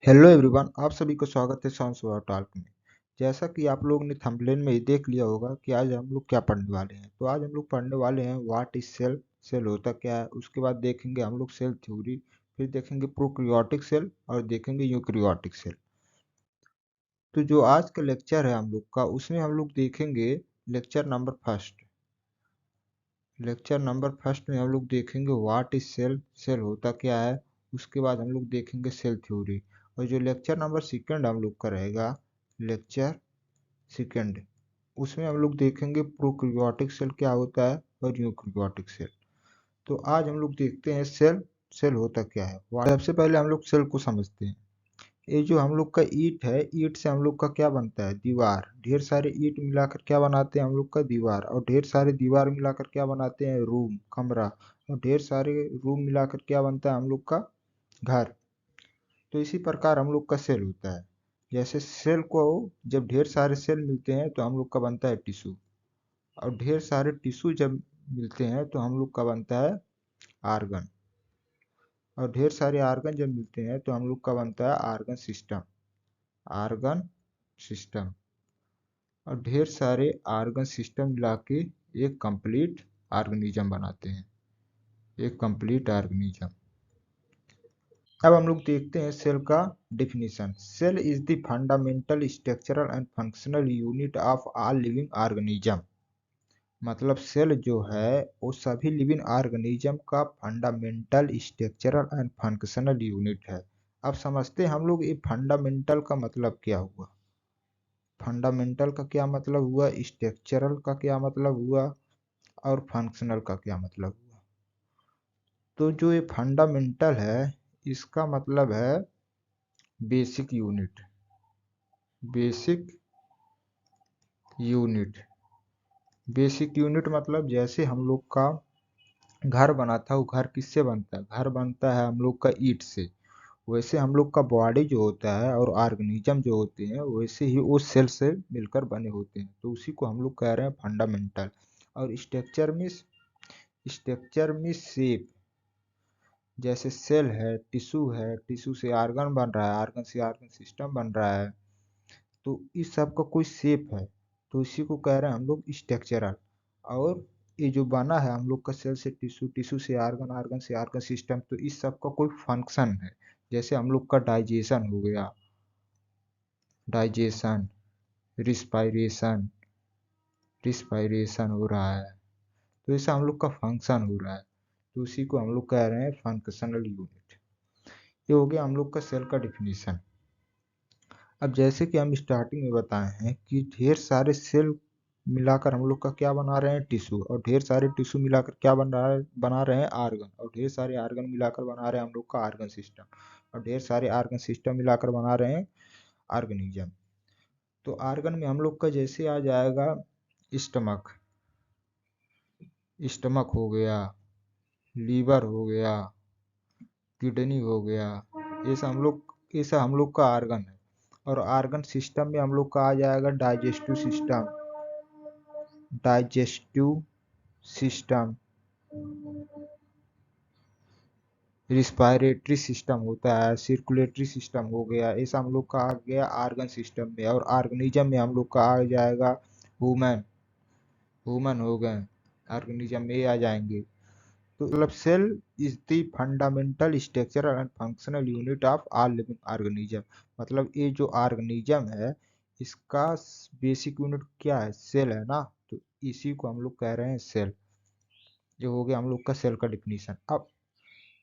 Hello everyone, आप सभी को स्वागत है साइंस वार टॉक में। जैसा कि आप लोगों ने थंबनेल में ही देख लिया होगा कि आज हम लोग क्या पढ़ने वाले हैं। तो आज हम लोग पढ़ने वाले हैं व्हाट इज सेल, सेल होता क्या है। उसके बाद देखेंगे हम लोग सेल थ्योरी, फिर देखेंगे प्रोकैरियोटिक सेल और देखेंगे यूकैरियोटिक सेल। तो जो आज का लेक्चर है हम लोग का, उसमें हम लोग देखेंगे lecture number first. Lecture number first में हम लोग देखेंगे व्हाट इज सेल, सेल होता क्या है। उसके बाद हम लोग देखेंगे सेल थ्योरी। और जो लेक्चर नंबर सेकंड हम लोग का रहेगा, लेक्चर सेकंड, उसमें हम लोग देखेंगे प्रोकैरियोटिक सेल क्या होता है और यूकैरियोटिक सेल। तो आज हम लोग देखते हैं सेल, सेल होता क्या है। सबसे पहले हम लोग सेल को समझते हैं। ये जो हम लोग का ईंट है, ईंट से हम लोग का क्या बनता है, दीवार। ढेर सारे ईंट मिलाकर क्या बनाते हैं हम लोग का, दीवार। और ढेर सारे दीवार मिलाकर क्या बनाते हैं, रूम, कमरा। और ढेर सारे रूम मिलाकर क्या बनता है हम लोग का, घर। तो इसी प्रकार हम लोग का सेल होता है। जैसे सेल को जब ढेर सारे सेल मिलते हैं तो हम लोग का बनता है टिश्यू। और ढेर सारे टिश्यू जब मिलते हैं तो हम लोग का बनता है आर्गन। और ढेर सारे आर्गन जब मिलते हैं तो हम लोग का बनता है आर्गन सिस्टम, आर्गन सिस्टम। और ढेर सारे आर्गन सिस्टम मिला के एक कंप्लीट ऑर्गेनिज्म बनाते हैं, एक कंप्लीट ऑर्गेनिज्म। अब हम लोग देखते हैं सेल का definition. Cell is the fundamental structural and functional unit of all living organism. मतलब सेल जो है वो सभी लिविंग ऑर्गेनिज्म का fundamental structural and functional unit है। अब समझते हैं हम लोग ये फंडामेंटल का मतलब क्या हुआ। फंडामेंटल का क्या मतलब हुआ, स्ट्रक्चरल का क्या मतलब हुआ और फंक्शनल का क्या मतलब हुआ। तो जो ये फंडामेंटल है, इसका मतलब है basic unit, basic unit. Basic unit मतलब जैसे हम लोग का घर बना था, वो घर किससे बनता है, घर बनता है हम लोग का ईंट से। वैसे हम लोग का बॉडी जो होता है और ऑर्गेनिज्म जो होते हैं, वैसे ही वो सेल से मिलकर बने होते हैं। तो उसी को हम लोग कह रहे हैं फंडामेंटल। और स्ट्रक्चर में शेप, जैसे सेल है, टिश्यू है, टिश्यू से आर्गन बन रहा है, आर्गन से आर्गन सिस्टम बन रहा है। तो इस सब का कोई शेप है, तो इसी को कह रहे हैं हम लोग स्ट्रक्चरल। और ये जो बना है हम लोग का सेल से टिश्यू, टिश्यू से आर्गन, आर्गन से आर्गन सिस्टम, तो इस सब का कोई फंक्शन है। जैसे हम लोग का डाइजेशन हो गया, डाइजेशन, रिस्पायरेशन, रिस्पायरेशन हो रहा है। तो ऐसा हम लोग का फंक्शन हो रहा है। तो उसी को हम लोग कह रहे हैं फंक्शनल यूनिट। ये हो गया हम लोग का सेल का डिफिनीशन। अब जैसे कि हम स्टार्टिंग में बताए हैं कि ढेर सारे सेल मिलाकर हम लोग का क्या बना रहे हैं, टिश्यू। और ढेर सारे टिश्यू मिलाकर क्या बना रहे हैं, आर्गन। और ढेर सारे आर्गन मिलाकर बना रहे हैं हम लोग का आर्गन सिस्टम। और ढेर सारे आर्गन सिस्टम मिलाकर बना रहे हैं ऑर्गेनिज्म। तो आर्गन में हम लोग का जैसे आ जाएगा स्टमक, स्टमक हो गया, लीवर हो गया, किडनी हो गया। ऐसा हम लोग का आर्गन है। और आर्गन सिस्टम में हम लोग का आ जाएगा digestive system, digestive system, respiratory system होता है, सर्कुलेटरी सिस्टम हो गया। ऐसा हम लोग का आ गया आर्गन सिस्टम में। और ऑर्गेनिज्म में हम लोग का आ जाएगा ह्यूमन, ह्यूमन हो गए, ऑर्गेनिज्म में आ जाएंगे। तो मतलब cell is the fundamental structural and functional unit of all living organism. मतलब ये जो ऑर्गेनिज्म है, इसका बेसिक यूनिट क्या है, सेल है ना। तो इसी को हम लोग कह रहे हैं सेल। ये हो गया हम लोग का सेल का डिफिनीशन। अब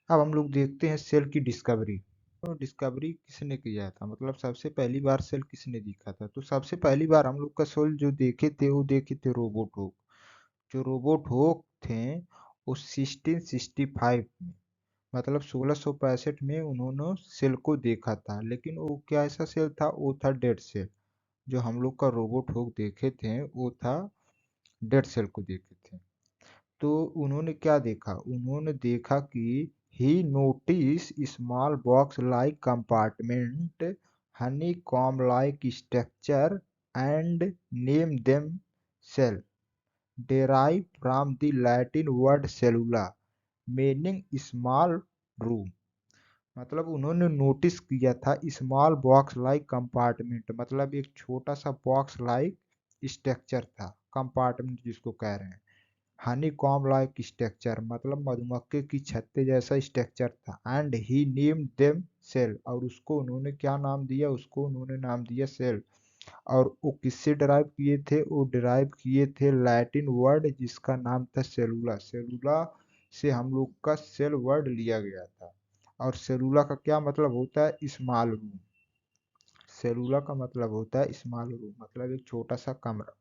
हम लोग देखते हैं सेल की डिस्कवरी। तो डिस्कवरी किसने किया था, मतलब सबसे पहली बार सेल किसने देखा था। तो सबसे पहली बार हम लोग का सेल जो देखे थे, वो देखे थे रोबोट होक। जो रोबोट होक थे, वो 1665 में, मतलब 1665 में उन्होंने सेल को देखा था। लेकिन वो क्या ऐसा सेल था, वो था डेड सेल। जो हम लोग का रोबोट होक देखे थे वो था डेड सेल को देखे थे। तो उन्होंने क्या देखा, उन्होंने देखा कि he notice small box like compartment, honeycomb like structure and name them cell, derived from the Latin word cellula meaning small room। मतलब उन्होंने नोटिस किया था स्मॉल बॉक्स लाइक कंपार्टमेंट, मतलब एक छोटा सा बॉक्स लाइक स्ट्रक्चर था, compartment जिसको कह रहे हैं। हनी कॉम्ब लाइक स्ट्रक्चर मतलब मधुमक्खी की छत्ते जैसा स्ट्रक्चर था। And he named them cell, और उसको उन्होंने क्या नाम दिया, उसको उन्होंने नाम दिया सेल। और वो किससे डिराइव किए थे, वो डिराइव किए थे लैटिन वर्ड जिसका नाम था सेलुला। सेलुला से हम लोग का सेल वर्ड लिया गया था। और सेलुला का क्या मतलब होता है, स्मॉल रूम। सेलुला का मतलब होता है स्मॉल रूम, मतलब एक छोटा सा कमरा।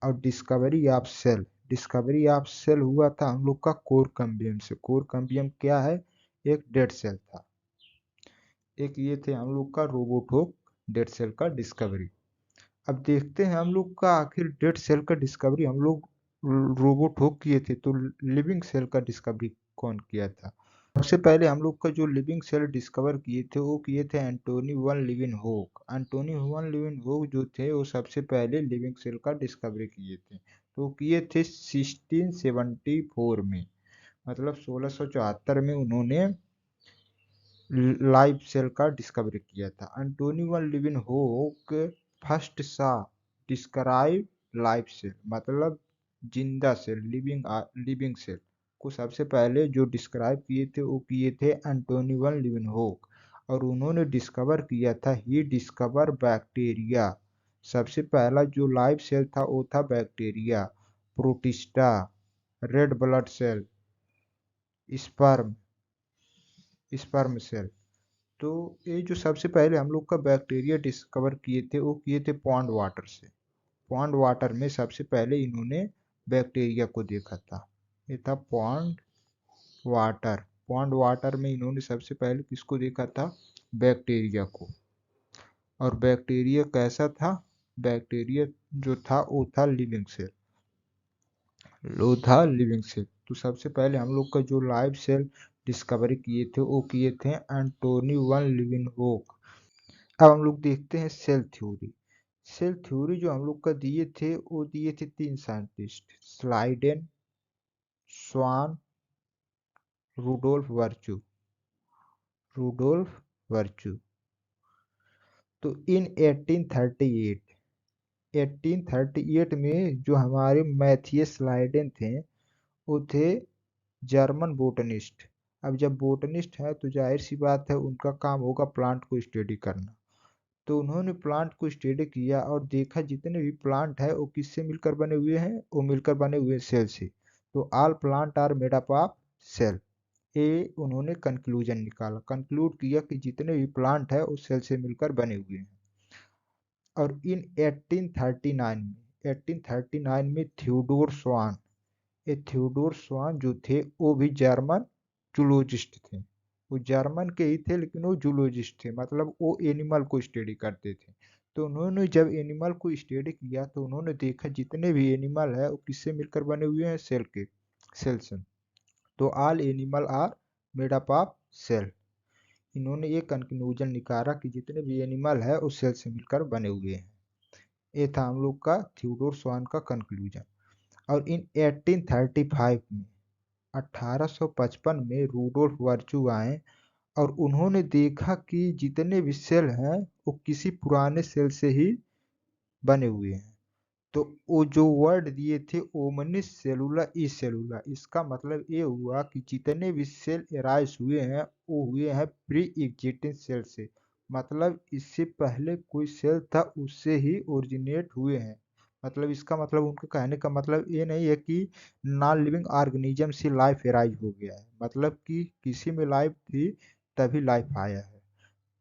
और discovery of cell, discovery of cell हुआ था हम लोग का कोर कैम्बियम से। कोर कैम्बियम क्या है, एक डेड सेल था। एक ये थे हम लोग का रोबोटोक डेड सेल का डिस्कवरी। अब देखते हैं हम लोग का आखिर डेड सेल का डिस्कवरी हम लोग रोबोटोक किए थे, तो लिविंग सेल का डिस्कवरी कौन किया था। सबसे पहले हम लोग का जो लिविंग सेल डिस्कवर किए थे वो किए थे एंटोनी वन लिविन होक। एंटोनी वन लिविन होक जो थे वो सबसे पहले लिविंग सेल का डिस्कवरी किए थे, तो किए थे 1674 में, मतलब 1674 में उन्होंने लाइव सेल का डिस्कवरी किया था। एंटोनी वन लिविन होक फर्स्ट सा डिस्क्राइब लाइव सेल, मतलब जिंदा सेल, लिविंग सेल को सबसे पहले जो डिस्क्राइब किए थे वो किए थे एंटोनी वन लिविन होक। और उन्होंने डिस्कवर किया था, ही डिस्कवर बैक्टीरिया। सबसे पहला जो लाइव सेल था वो था bacteria, protista, red blood cell, sperm, sperm cell. तो ये जो सबसे पहले हम लोग का बैक्टीरिया डिस्कवर किए थे वो किए थे पॉन्ड वाटर से। पॉन्ड वाटर में सबसे पहले इन्होंने बैक्टीरिया को देखा था, ये था पॉन्ड वाटर। पॉन्ड वाटर में इन्होंने सबसे पहले किसको देखा था, बैक्टीरिया को। और बैक्टीरिया कैसा था, बैक्टीरिया जो था वो था लिविंग सेल, वो था लिविंग सेल। तो सबसे पहले हम लोग का जो लाइव सेल डिस्कवरी किए थे वो किए थे एंटोनी वन लिविनहोक। अब हम लोग देखते हैं सेल थ्योरी। सेल थ्योरी जो हम लोग का दिए थे वो दिए थे तीन साइंटिस्ट, स्लाइडेन, स्वान, रूडोल्फ वर्चू, रूडोल्फ वर्चू। तो इन 1838, 1838 में जो हमारे मैथियस स्लाइडेन थे वो थे जर्मन बोटनिस्ट। अब जब बोटनिस्ट है तो जाहिर सी बात है उनका काम होगा प्लांट को स्टडी करना। तो उन्होंने प्लांट को स्टडी किया और देखा जितने भी प्लांट है वो किससे मिलकर बने हुए हैं, वो मिलकर बने हुए सेल से। तो all plant are made up of cell, ये उन्होंने कंक्लूजन निकाला, कंक्लूड किया कि जितने भी प्लांट है वो सेल से मिलकर बने हुए हैं। और इन 1839 में, 1839 में थियोडोर स्वान, ये थियोडोर स्वान जो थे वो भी जर्मन जूलॉजिस्ट थे। वो जर्मन के ही थे लेकिन वो जूलॉजिस्ट थे, मतलब वो एनिमल को स्टडी करते थे। तो उन्होंने जब एनिमल को स्टडी किया तो उन्होंने देखा जितने भी एनिमल है वो किससे मिलकर बने हुए हैं, सेल के, सेल से। तो all animal are made up of cell. इन्होंने ये कंक्लूजन निकाला कि जितने भी एनिमल है वो सेल से मिलकर बने हुए हैं। ये था हम लोग का थियोडोर स्वान का कंक्लूजन। और इन 1835 में, 1855 में रूडोल्फ वर्चू आए और उन्होंने देखा कि जितने भी सेल हैं वो किसी पुराने सेल से ही बने हुए हैं। तो वो जो वर्ड दिए थे ओमनिस सेलुला ई सेलुला, इसका मतलब ये हुआ कि जितने भी सेल एराइज हुए हैं वो हुए हैं प्री एग्जिस्टिंग सेल से, मतलब इससे पहले कोई सेल था उससे ही ओरिजिनेट हुए हैं। मतलब इसका मतलब उनके कहने का मतलब ये नहीं है कि नॉन लिविंग ऑर्गेनिज्म से लाइफ एराइज हो गया है, मतलब कि किसी में लाइफ थी तभी लाइफ आया है।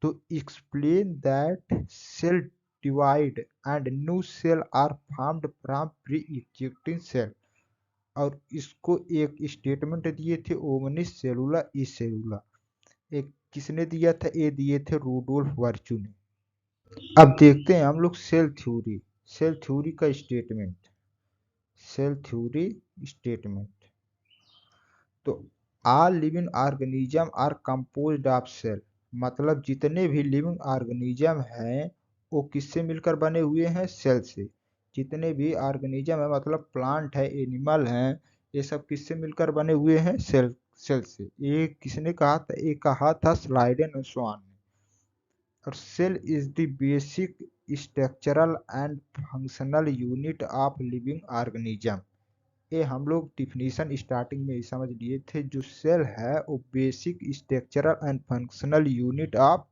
to explain that cell divide and new cell are formed from pre-existing cell। और इसको एक स्टेटमेंट दिए थे ओमनिस सेलुला ई सेलुला। एक किसने दिया था, ये दिए थे रूडोल्फ वर्चू ने। अब देखते हैं हम लोग सेल थ्योरी, सेल थ्योरी का स्टेटमेंट, सेल थ्योरी स्टेटमेंट। तो all living organism are composed of cell, मतलब जितने भी लिविंग ऑर्गेनिज्म हैं वो किससे मिलकर बने हुए हैं, सेल से। जितने भी ऑर्गेनिज्म है मतलब प्लांट है, एनिमल हैं, ये सब किससे मिलकर बने हुए हैं, सेल सेल से। ये किसने कहा था? ये कहा था स्लाइडेन और स्वान ने। और cell is the basic structural and functional unit of living organism. ये हम लोग डिफिनीशन स्टार्टिंग में ही समझ लिए थे। जो सेल है वो basic structural and functional unit of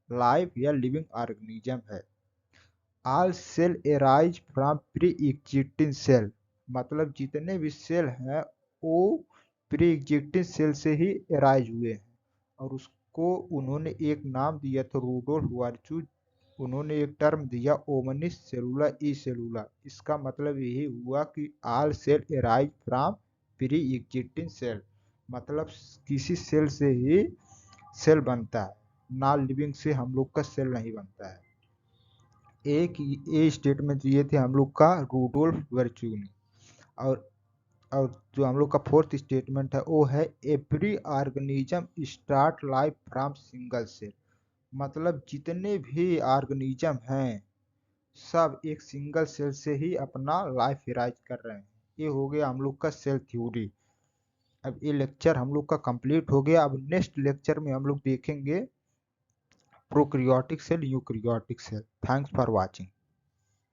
life या लिविंग ऑर्गेनिज्म है। All cell arise from pre existing cell, मतलब जितने भी सेल हैं वो प्री एग्जिस्टिंग सेल से ही एराइज हुए हैं। और उसको उन्होंने एक नाम दिया था, रूडोल्फ वर्चूज। उन्होंने एक टर्म दिया ओमनिस सेलुला ई सेलुला। इसका मतलब यही हुआ कि all cell arise from pre existing cell, मतलब किसी सेल से ही सेल बनता है, नॉन लिविंग से हम लोग का सेल नहीं बनता है। एक ये स्टेटमेंट दिए थे हम लोग का रूडोल्फ वर्च्यू ने। और और जो हम लोग का फोर्थ स्टेटमेंट है वो है every organism start life from single cell, मतलब जितने भी ऑर्गेनिज्म हैं सब एक सिंगल सेल से ही अपना लाइफ राइज कर रहे हैं। ये हो गया हम लोग का सेल थ्योरी। अब ये लेक्चर हम लोग का कंप्लीट हो गया। अब नेक्स्ट लेक्चर में हम लोग देखेंगे prokaryotic cell, eukaryotic cell. Thanks for watching.